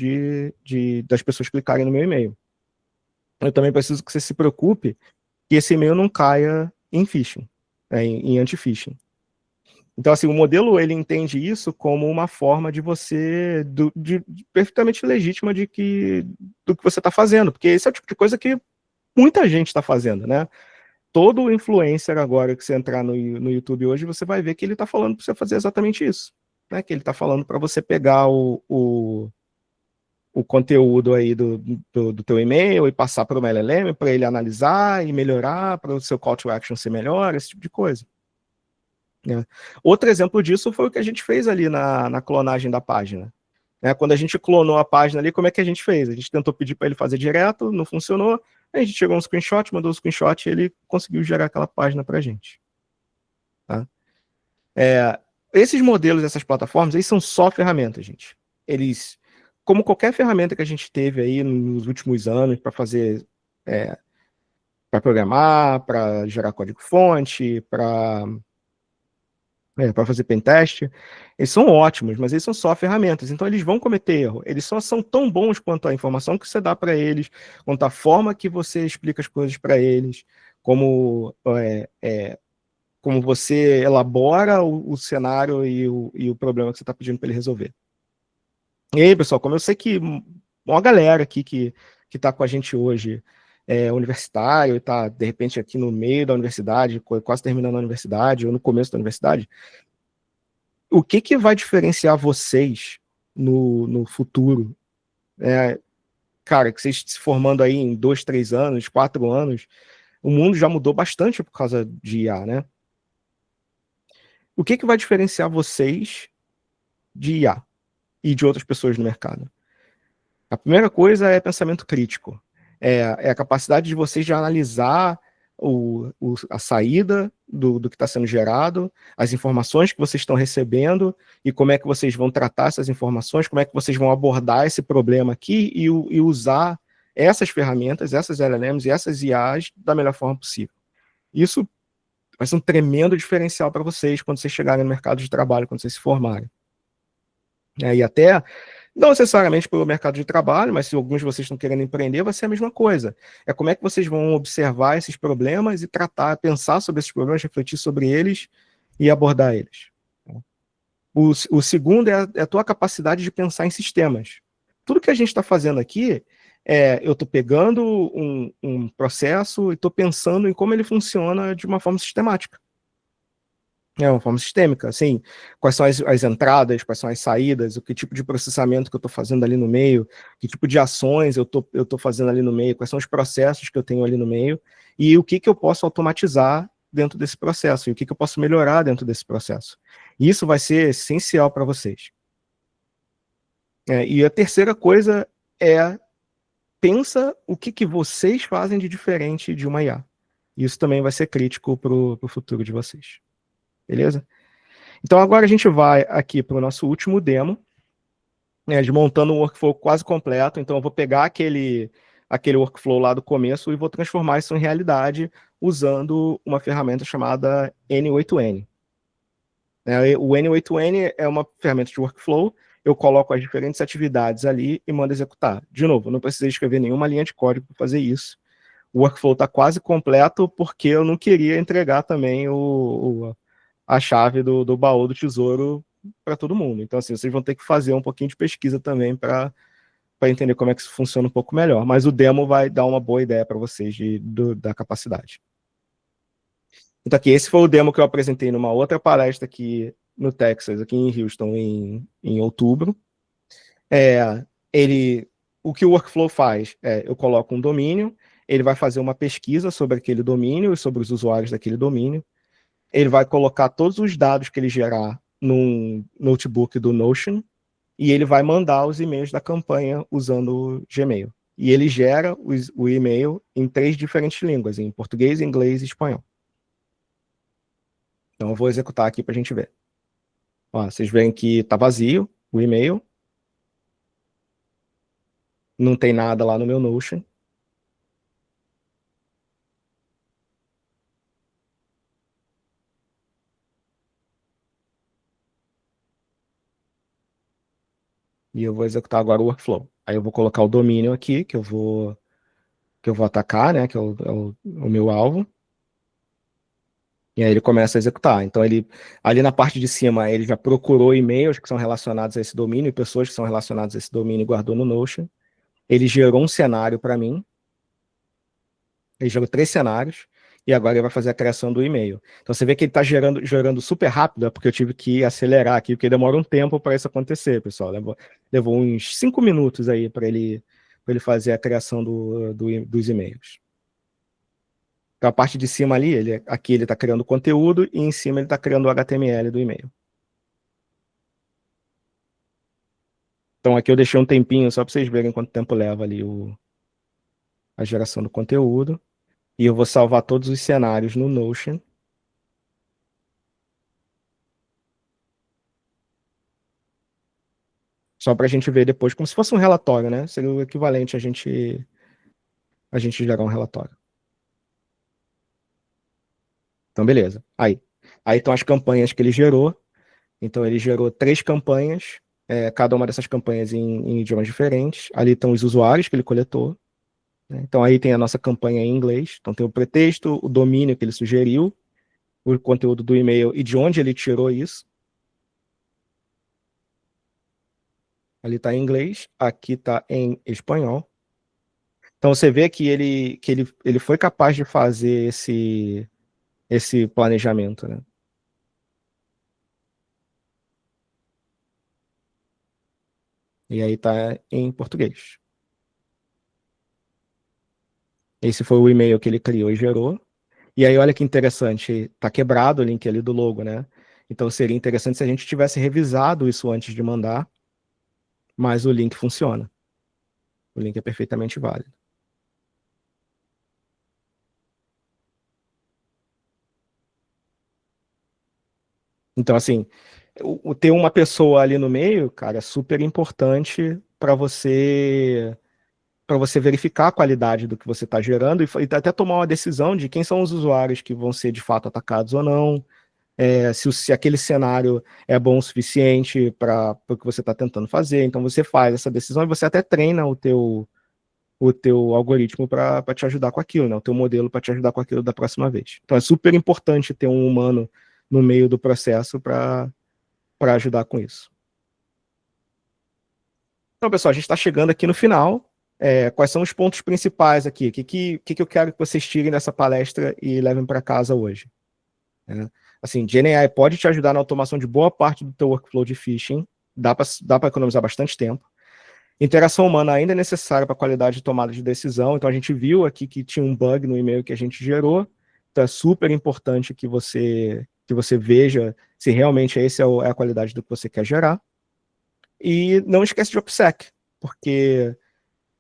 das pessoas clicarem no meu e-mail. Eu também preciso que você se preocupe que esse e-mail não caia em phishing, em anti-phishing. Então, assim, o modelo, ele entende isso como uma forma de você, perfeitamente legítima do que você está fazendo, porque esse é o tipo de coisa que muita gente está fazendo, né? Todo influencer agora que você entrar no YouTube hoje, você vai ver que ele está falando para você fazer exatamente isso. Né? Que ele está falando para você pegar o conteúdo aí do teu e-mail e passar para o LLM, para ele analisar e melhorar, para o seu call to action ser melhor, esse tipo de coisa. Né? Outro exemplo disso foi o que a gente fez ali na clonagem da página. Né? Quando a gente clonou a página ali, como é que a gente fez? A gente tentou pedir para ele fazer direto, não funcionou, a gente tirou um screenshot, mandou um screenshot e ele conseguiu gerar aquela página para a gente. Tá? Esses modelos, essas plataformas, eles são só ferramentas, gente. Eles, como qualquer ferramenta que a gente teve aí nos últimos anos para fazer, para programar, para gerar código-fonte, para fazer pentest, eles são ótimos, mas eles são só ferramentas, então eles vão cometer erro. Eles só são tão bons quanto a informação que você dá para eles, quanto a forma que você explica as coisas para eles, como você elabora o cenário e o problema que você está pedindo para ele resolver. E aí, pessoal, como eu sei que uma galera aqui que está com a gente hoje é universitário e está, de repente, aqui no meio da universidade, quase terminando a universidade, ou no começo da universidade, o que vai diferenciar vocês no futuro? Cara, que vocês se formando aí em 2, 3 anos, 4 anos, o mundo já mudou bastante por causa de IA, né? O que vai diferenciar vocês de IA e de outras pessoas no mercado? A primeira coisa é pensamento crítico. É a capacidade de vocês de analisar a saída do que está sendo gerado, as informações que vocês estão recebendo e como é que vocês vão tratar essas informações, como é que vocês vão abordar esse problema aqui e usar essas ferramentas, essas LLMs e essas IAs da melhor forma possível. Isso vai ser um tremendo diferencial para vocês quando vocês chegarem no mercado de trabalho, quando vocês se formarem. E até não necessariamente pelo mercado de trabalho, mas se alguns de vocês estão querendo empreender, vai ser a mesma coisa. É como é que vocês vão observar esses problemas e tratar, pensar sobre esses problemas, refletir sobre eles e abordar eles. O segundo é a tua capacidade de pensar em sistemas. Tudo que a gente está fazendo aqui, eu estou pegando um processo e estou pensando em como ele funciona de uma forma sistemática. Uma forma sistêmica, assim, quais são as entradas, quais são as saídas, o que tipo de processamento que eu estou fazendo ali no meio, que tipo de ações eu tô fazendo ali no meio, quais são os processos que eu tenho ali no meio, e o que eu posso automatizar dentro desse processo, e o que eu posso melhorar dentro desse processo. Isso vai ser essencial para vocês. E a terceira coisa é, pensa o que vocês fazem de diferente de uma IA. Isso também vai ser crítico para o futuro de vocês. Beleza? Então agora a gente vai aqui para o nosso último demo, de montando um workflow quase completo. Então eu vou pegar aquele workflow lá do começo e vou transformar isso em realidade usando uma ferramenta chamada N8N. O N8N é uma ferramenta de workflow, eu coloco as diferentes atividades ali e mando executar. De novo, eu não precisei escrever nenhuma linha de código para fazer isso. O workflow está quase completo porque eu não queria entregar também a chave do baú do tesouro para todo mundo. Então, assim, vocês vão ter que fazer um pouquinho de pesquisa também para entender como é que isso funciona um pouco melhor. Mas o demo vai dar uma boa ideia para vocês da capacidade. Então, aqui, esse foi o demo que eu apresentei numa outra palestra aqui no Texas, aqui em Houston, em outubro. O que o workflow faz eu coloco um domínio, ele vai fazer uma pesquisa sobre aquele domínio e sobre os usuários daquele domínio. Ele vai colocar todos os dados que ele gerar num notebook do Notion e ele vai mandar os e-mails da campanha usando o Gmail. E ele gera o e-mail em 3 diferentes línguas, em português, inglês e espanhol. Então eu vou executar aqui para a gente ver. Vocês veem que está vazio o e-mail. Não tem nada lá no meu Notion. E eu vou executar agora o workflow. Aí eu vou colocar o domínio aqui, que eu vou atacar, né, que é o meu alvo. E aí ele começa a executar. Então ele, ali na parte de cima, ele já procurou e-mails que são relacionados a esse domínio, e pessoas que são relacionadas a esse domínio e guardou no Notion. Ele gerou um cenário para mim. Ele gerou 3 cenários. E agora ele vai fazer a criação do e-mail. Então você vê que ele está gerando super rápido, porque eu tive que acelerar aqui, porque demora um tempo para isso acontecer, pessoal. Levou uns 5 minutos aí para ele fazer a criação dos e-mails. Então a parte de cima ali, aqui ele está criando conteúdo e em cima ele está criando o HTML do e-mail. Então aqui eu deixei um tempinho só para vocês verem quanto tempo leva ali a geração do conteúdo. E eu vou salvar todos os cenários no Notion. Só para a gente ver depois, como se fosse um relatório, né? Seria o equivalente a gente gerar um relatório. Então, beleza. Aí estão as campanhas que ele gerou. Então, ele gerou 3 campanhas, cada uma dessas campanhas em idiomas diferentes. Ali estão os usuários que ele coletou. Né? Então, aí tem a nossa campanha em inglês. Então, tem o pretexto, o domínio que ele sugeriu, o conteúdo do e-mail e de onde ele tirou isso. Ali está em inglês, aqui está em espanhol. Então você vê que ele foi capaz de fazer esse planejamento, né? E aí está em português. Esse foi o e-mail que ele criou e gerou. E aí, olha que interessante, tá quebrado o link ali do logo, né? Então seria interessante se a gente tivesse revisado isso antes de mandar, mas o link funciona. O link é perfeitamente válido. Então, assim, ter uma pessoa ali no meio, cara, é super importante para você verificar a qualidade do que você está gerando e até tomar uma decisão de quem são os usuários que vão ser de fato atacados ou não, se aquele cenário é bom o suficiente para o que você está tentando fazer. Então você faz essa decisão e você até treina o teu algoritmo para te ajudar com aquilo, né? O teu modelo para te ajudar com aquilo da próxima vez. Então é super importante ter um humano no meio do processo para ajudar com isso. Então, pessoal, a gente está chegando aqui no final. Quais são os pontos principais aqui? O que eu quero que vocês tirem dessa palestra e levem para casa hoje? Assim, GenAI pode te ajudar na automação de boa parte do teu workflow de phishing, dá para economizar bastante tempo. Interação humana ainda é necessária para a qualidade de tomada de decisão, então a gente viu aqui que tinha um bug no e-mail que a gente gerou, então é super importante que você veja se realmente essa é a qualidade do que você quer gerar. E não esquece de OPSEC, porque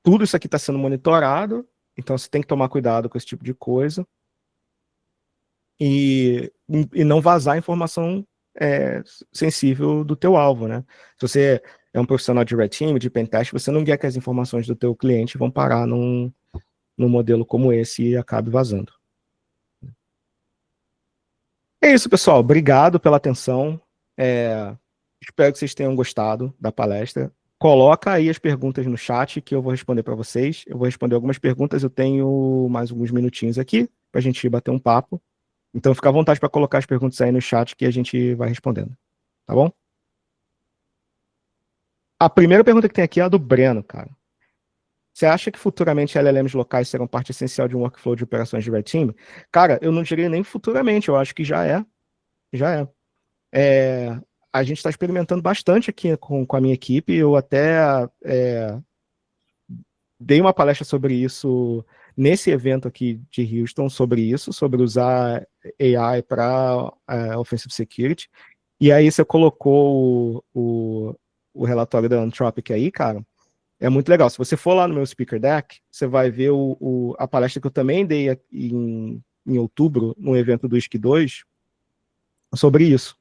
tudo isso aqui está sendo monitorado, então você tem que tomar cuidado com esse tipo de coisa. E não vazar informação sensível do teu alvo, né? Se você é um profissional de Red Team, de Pentest, você não quer que as informações do teu cliente vão parar num modelo como esse e acabe vazando. É isso, pessoal. Obrigado pela atenção. Espero que vocês tenham gostado da palestra. Coloca aí as perguntas no chat que eu vou responder para vocês. Eu vou responder algumas perguntas, eu tenho mais alguns minutinhos aqui para a gente bater um papo. Então fica à vontade para colocar as perguntas aí no chat que a gente vai respondendo. Tá bom? A primeira pergunta que tem aqui é a do Breno, cara. Você acha que futuramente LLMs locais serão parte essencial de um workflow de operações de Red Team? Cara, eu não diria nem futuramente, eu acho que já é. Já é. A gente está experimentando bastante aqui com a minha equipe. Eu até dei uma palestra sobre isso nesse evento aqui de Houston, sobre usar AI para Offensive Security. E aí você colocou o relatório da Anthropic aí, cara. É muito legal. Se você for lá no meu speaker deck, você vai ver a palestra que eu também dei em outubro, no evento do ISC 2, sobre isso.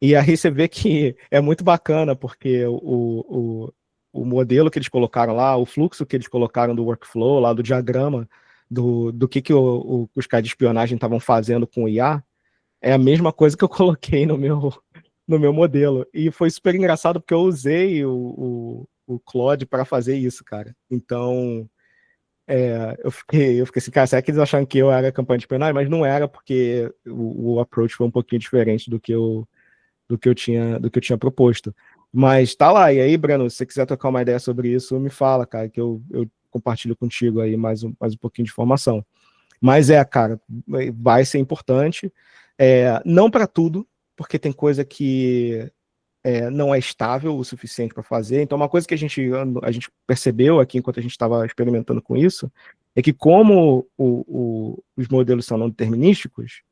E aí você vê que é muito bacana, porque o modelo que eles colocaram lá, o fluxo que eles colocaram do workflow, lá do diagrama, do que os caras de espionagem estavam fazendo com o IA, é a mesma coisa que eu coloquei no meu modelo. E foi super engraçado, porque eu usei o Claude para fazer isso, cara. Então, eu fiquei assim, cara, será que eles acharam que eu era campanha de espionagem? Mas não era, porque o approach foi um pouquinho diferente do que eu tinha proposto. Mas tá lá, e aí, Breno, se você quiser trocar uma ideia sobre isso, me fala, cara, que eu compartilho contigo aí mais um pouquinho de informação. Mas cara, vai ser importante, não para tudo, porque tem coisa que não é estável o suficiente para fazer. Então, uma coisa que a gente percebeu aqui enquanto a gente estava experimentando com isso, é que como os modelos são não determinísticos,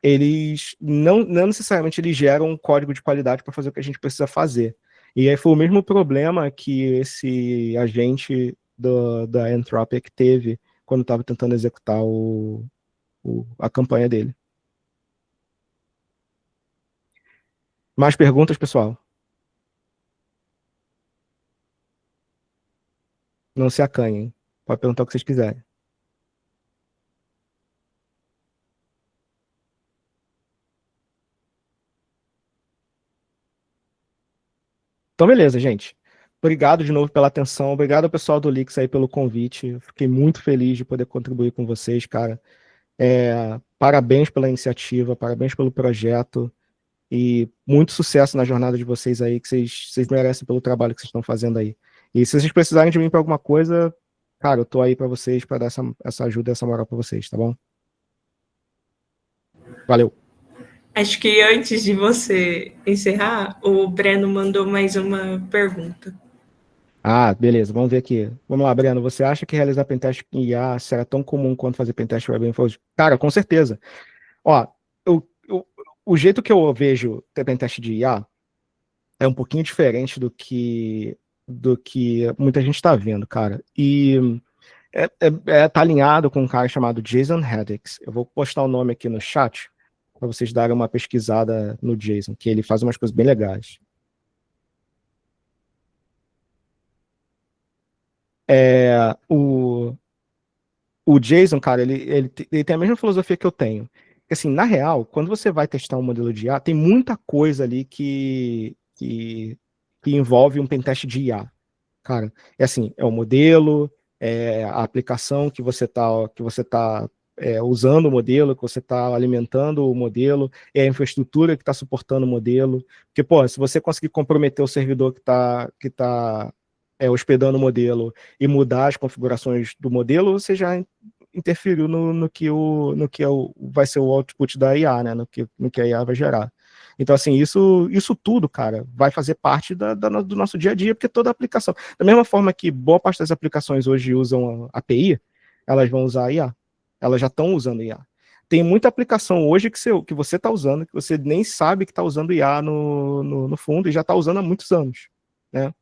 eles não necessariamente eles geram um código de qualidade para fazer o que a gente precisa fazer. E aí foi o mesmo problema que esse agente da Anthropic teve quando estava tentando executar a campanha dele. Mais perguntas, pessoal? Não se acanhem. Pode perguntar o que vocês quiserem. Então, beleza, gente. Obrigado de novo pela atenção. Obrigado ao pessoal do Lix aí pelo convite. Fiquei muito feliz de poder contribuir com vocês, cara. Parabéns pela iniciativa, parabéns pelo projeto e muito sucesso na jornada de vocês aí, que vocês merecem pelo trabalho que vocês estão fazendo aí. E se vocês precisarem de mim para alguma coisa, cara, eu tô aí para vocês, para dar essa ajuda, essa moral para vocês, tá bom? Valeu. Acho que antes de você encerrar, o Breno mandou mais uma pergunta. Ah, beleza, vamos ver aqui. Vamos lá, Breno. Você acha que realizar pentest em IA será tão comum quanto fazer pentest web info? Cara, com certeza. Ó, o jeito que eu vejo ter pentest de IA é um pouquinho diferente do que muita gente está vendo, cara. E tá alinhado com um cara chamado Jason Haddix. Eu vou postar o nome aqui no chat para vocês darem uma pesquisada no Jason, que ele faz umas coisas bem legais. O Jason, cara, ele tem a mesma filosofia que eu tenho. Assim, na real, quando você vai testar um modelo de IA, tem muita coisa ali que envolve um pentest de IA. Cara, é assim, é o modelo, é a aplicação que você tá usando o modelo, que você está alimentando o modelo, é a infraestrutura que está suportando o modelo. Porque, pô, se você conseguir comprometer o servidor que tá hospedando o modelo e mudar as configurações do modelo, você já interferiu no que vai ser o output da IA, né? No que a IA vai gerar. Então, assim, isso tudo, cara, vai fazer parte do nosso dia a dia, porque toda aplicação. Da mesma forma que boa parte das aplicações hoje usam a API, elas vão usar a IA. Elas já estão usando IA. Tem muita aplicação hoje que você está usando, que você nem sabe que está usando IA no fundo e já está usando há muitos anos, né?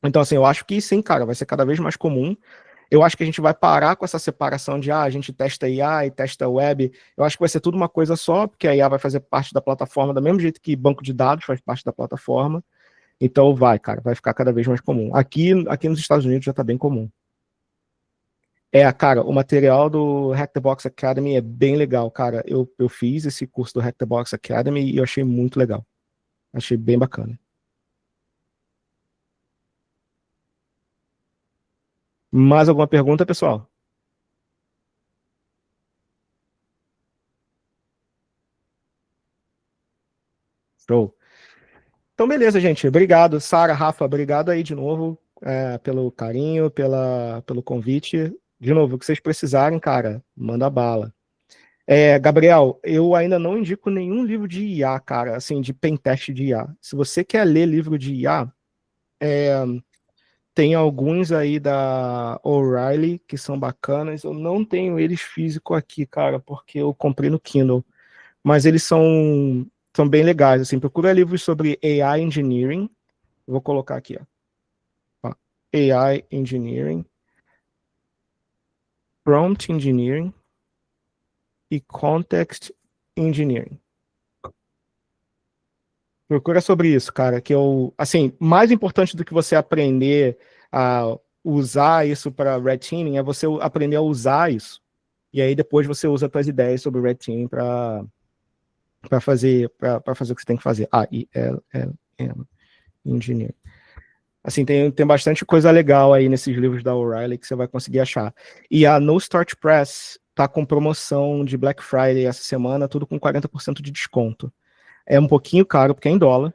Então, assim, eu acho que sim, cara, vai ser cada vez mais comum. Eu acho que a gente vai parar com essa separação de a gente testa IA e testa web. Eu acho que vai ser tudo uma coisa só, porque a IA vai fazer parte da plataforma, do mesmo jeito que banco de dados faz parte da plataforma. Então vai, cara, vai ficar cada vez mais comum. Aqui nos Estados Unidos já está bem comum. Cara, o material do Hack the Box Academy é bem legal, cara. Eu fiz esse curso do Hack the Box Academy e eu achei muito legal. Achei bem bacana. Mais alguma pergunta, pessoal? Show. Então, beleza, gente. Obrigado, Sara, Rafa, obrigado aí de novo pelo carinho, pelo convite. De novo, o que vocês precisarem, cara, manda bala. Gabriel, eu ainda não indico nenhum livro de IA, cara, assim, de pentest de IA. Se você quer ler livro de IA, tem alguns aí da O'Reilly que são bacanas. Eu não tenho eles físico aqui, cara, porque eu comprei no Kindle. Mas eles são bem legais, assim. Procura livros sobre AI Engineering. Vou colocar aqui, ó. AI Engineering, Prompt Engineering e Context Engineering. Procura sobre isso, cara, assim, mais importante do que você aprender a usar isso para red teaming é você aprender a usar isso. E aí depois você usa as suas ideias sobre red teaming para fazer o que você tem que fazer. I-L-L-M, Engineering. Assim, tem bastante coisa legal aí nesses livros da O'Reilly que você vai conseguir achar. E a No Start Press tá com promoção de Black Friday essa semana, tudo com 40% de desconto. É um pouquinho caro, porque é em dólar,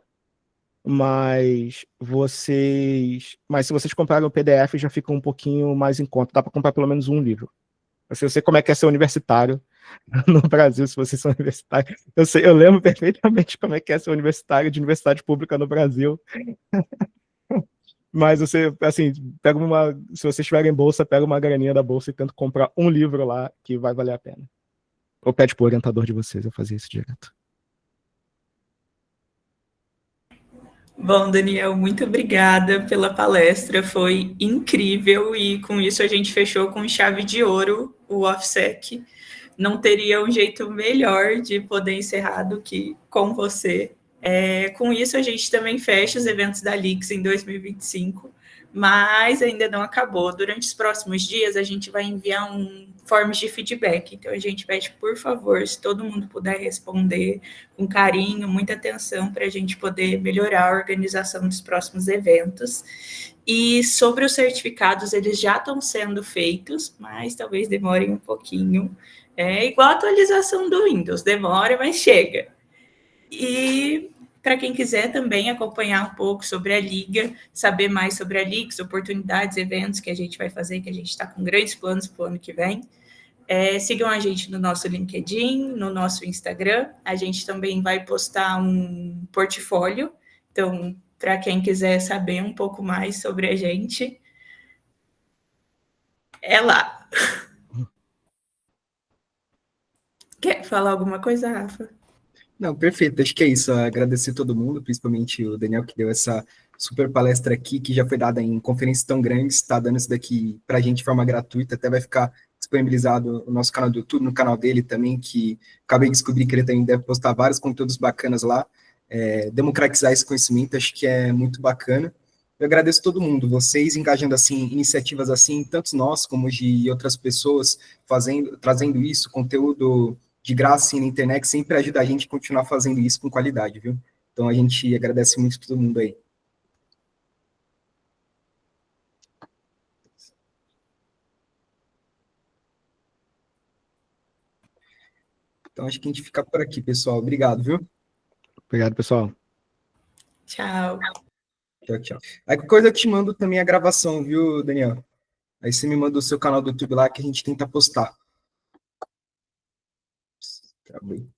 mas se vocês comprarem o PDF já fica um pouquinho mais em conta. Dá para comprar pelo menos um livro. Assim, eu sei como é que é ser universitário no Brasil, se vocês são universitários. Eu lembro perfeitamente como é que é ser universitário de universidade pública no Brasil. Mas você, assim, se vocês tiverem bolsa, pega uma graninha da bolsa e tenta comprar um livro lá que vai valer a pena. Ou pede pro orientador de vocês, eu fazia isso direto. Bom, Daniel, muito obrigada pela palestra, foi incrível e com isso a gente fechou com chave de ouro o OffSec. Não teria um jeito melhor de poder encerrar do que com você. Com isso, a gente também fecha os eventos da Lix em 2025, mas ainda não acabou. Durante os próximos dias, a gente vai enviar forms de feedback. Então, a gente pede, por favor, se todo mundo puder responder com carinho, muita atenção, para a gente poder melhorar a organização dos próximos eventos. E sobre os certificados, eles já estão sendo feitos, mas talvez demorem um pouquinho. É igual a atualização do Windows, demora, mas chega. E para quem quiser também acompanhar um pouco sobre a Liga, saber mais sobre a Liga, oportunidades, eventos que a gente vai fazer, que a gente está com grandes planos para o ano que vem, sigam a gente no nosso LinkedIn, no nosso Instagram. A gente também vai postar um portfólio. Então, para quem quiser saber um pouco mais sobre a gente, é lá. Quer falar alguma coisa, Rafa? Não, perfeito. Acho que é isso. Agradecer todo mundo, principalmente o Daniel, que deu essa super palestra aqui, que já foi dada em conferências tão grandes, está dando isso daqui para a gente de forma gratuita, até vai ficar disponibilizado no nosso canal do YouTube, no canal dele também, que acabei de descobrir que ele também deve postar vários conteúdos bacanas lá. Democratizar esse conhecimento, acho que é muito bacana. Eu agradeço todo mundo, vocês engajando assim, iniciativas assim, tanto nós como de outras pessoas, trazendo isso, conteúdo de graça assim, na internet, sempre ajuda a gente a continuar fazendo isso com qualidade, viu? Então a gente agradece muito todo mundo aí. Então acho que a gente fica por aqui, pessoal. Obrigado, viu? Obrigado, pessoal. Tchau. Tchau, tchau. Aí qualquer coisa eu te mando também a gravação, viu, Daniel? Aí você me manda o seu canal do YouTube lá que a gente tenta postar. Tá bem.